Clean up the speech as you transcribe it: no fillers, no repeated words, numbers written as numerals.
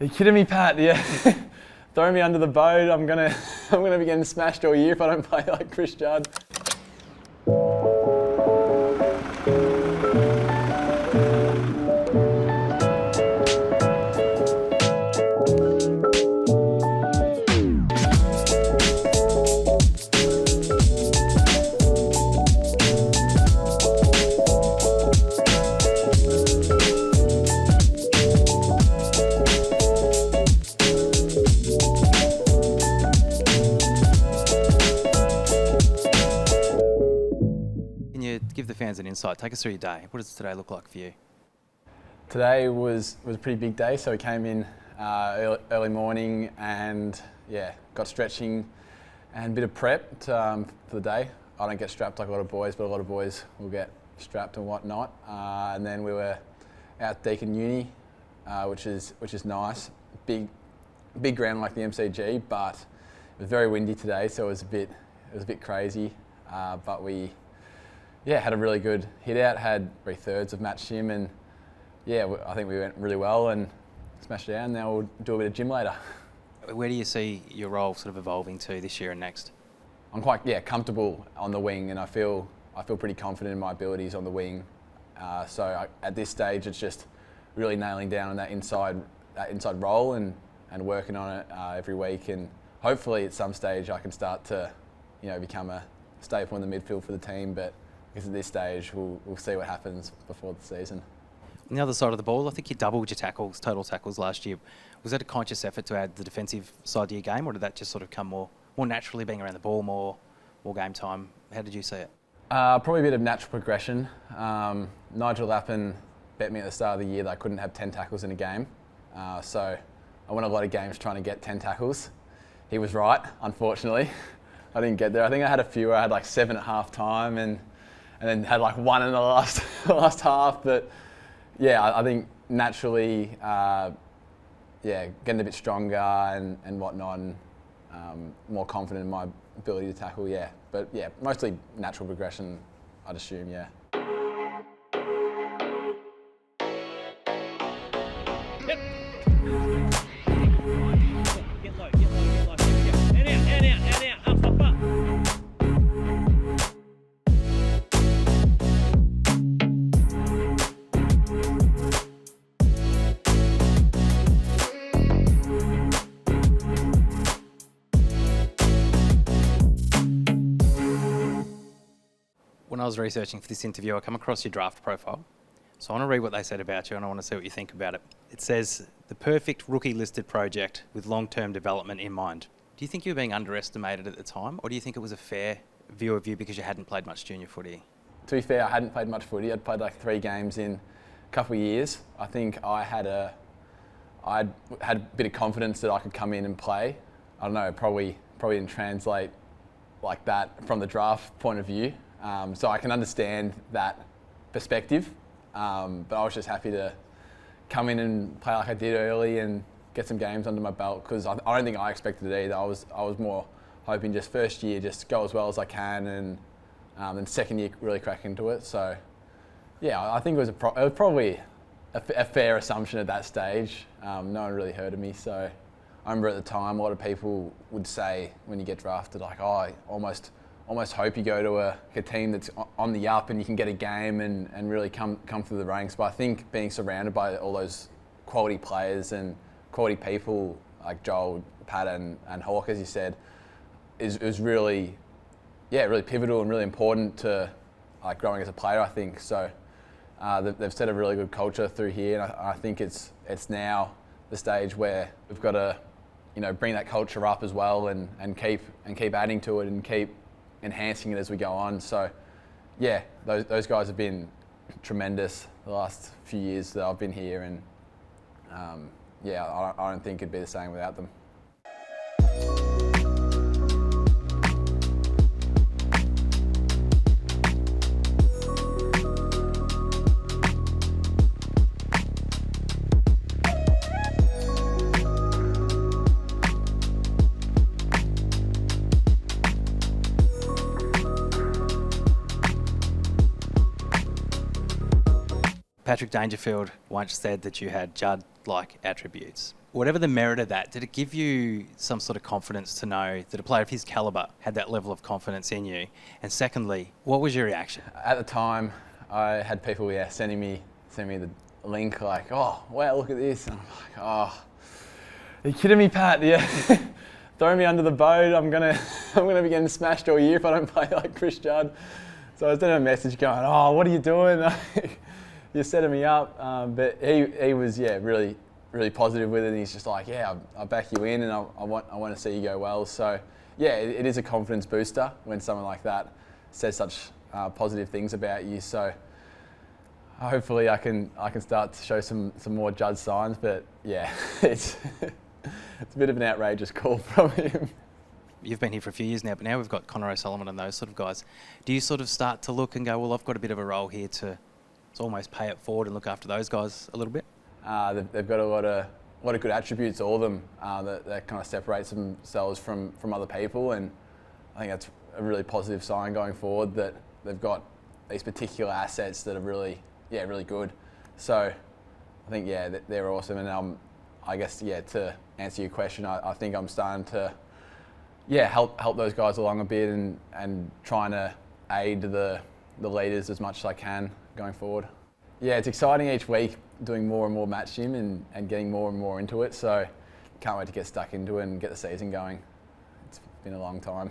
Are you kidding me, Pat? Yeah. Throw me under the boat. I'm gonna be getting smashed all year if I don't play like Chris Judd. Give the fans an insight. Take us through your day. What does today look like for you? Today was a pretty big day, so we came in early morning and got stretching and a bit of prep for the day. I don't get strapped like a lot of boys, but a lot of boys will get strapped and whatnot. And then we were out Deakin Uni, which is nice. Big ground like the MCG, but it was very windy today, so it was a bit crazy. But we had a really good hit out, had 3/3 of match sim, and I think we went really well and smashed it down. Now we'll do a bit of gym later. Where do you see your role sort of evolving to this year and next? I'm quite comfortable on the wing, and I feel pretty confident in my abilities on the wing. At this stage, it's just really nailing down on that inside role and working on it every week, and hopefully at some stage I can start to become a staple in the midfield for the team. But because at this stage, we'll see what happens before the season. On the other side of the ball, I think you doubled your total tackles last year. Was that a conscious effort to add the defensive side to your game, or did that just sort of come more naturally, being around the ball, more game time? How did you see it? Probably a bit of natural progression. Nigel Lappin bet me at the start of the year that I couldn't have 10 tackles in a game. So I won a lot of games trying to get 10 tackles. He was right, unfortunately. I didn't get there. I think I had a few where I had like 7 at half time and then had like 1 in the last half. But I think naturally, getting a bit stronger and whatnot, and more confident in my ability to tackle. But mostly natural progression, I'd assume. When I was researching for this interview, I come across your draft profile. So I want to read what they said about you, and I want to see what you think about it. It says, the perfect rookie-listed project with long-term development in mind. Do you think you were being underestimated at the time, or do you think it was a fair view of you because you hadn't played much junior footy? To be fair, I hadn't played much footy. I'd played like 3 games in a couple of years. I think I had a bit of confidence that I could come in and play. I don't know, probably didn't translate like that from the draft point of view. So I can understand that perspective, but I was just happy to come in and play like I did early and get some games under my belt, because I don't think I expected it either. I was more hoping just first year just go as well as I can, and then second year really crack into it. So I think it was probably a fair assumption at that stage. No one really heard of me, so I remember at the time a lot of people would say when you get drafted, like, oh, I almost hope you go to a team that's on the up and you can get a game and really come through the ranks. But I think being surrounded by all those quality players and quality people like Joel, Pat and Hawk, as you said, is really pivotal and really important to like growing as a player, I think. So they've set a really good culture through here, and I think it's now the stage where we've got to bring that culture up as well and keep adding to it and keep enhancing it as we go on. So those guys have been tremendous the last few years that I've been here, and I don't think it'd be the same without them. Patrick Dangerfield once said that you had Judd-like attributes. Whatever the merit of that, did it give you some sort of confidence to know that a player of his calibre had that level of confidence in you? And secondly, what was your reaction? At the time, I had people sending me the link like, oh, wow, look at this. And I'm like, oh, are you kidding me, Pat? Yeah. Throw me under the boat. I'm gonna be getting smashed all year if I don't play like Chris Judd. So I was sending a message going, oh, what are you doing? You're setting me up. But he was really positive with it. And he's just like, yeah, I'll back you in, and I want to see you go well. So yeah, it is a confidence booster when someone like that says such positive things about you. So hopefully I can start to show some more Judd signs. But yeah, it's a bit of an outrageous call from him. You've been here for a few years now, but now we've got Connor O'Sullivan and those sort of guys. Do you sort of start to look and go, well, I've got a bit of a role here to almost pay it forward and look after those guys a little bit? They've got a lot of good attributes, all of them, that kind of separates themselves from other people, and I think that's a really positive sign going forward, that they've got these particular assets that are really good. So I think they're awesome, and I guess to answer your question, I think I'm starting to help those guys along a bit and trying to aid the leaders as much as I can going forward. Yeah, it's exciting each week doing more and more match gym and getting more and more into it, so can't wait to get stuck into it and get the season going. It's been a long time.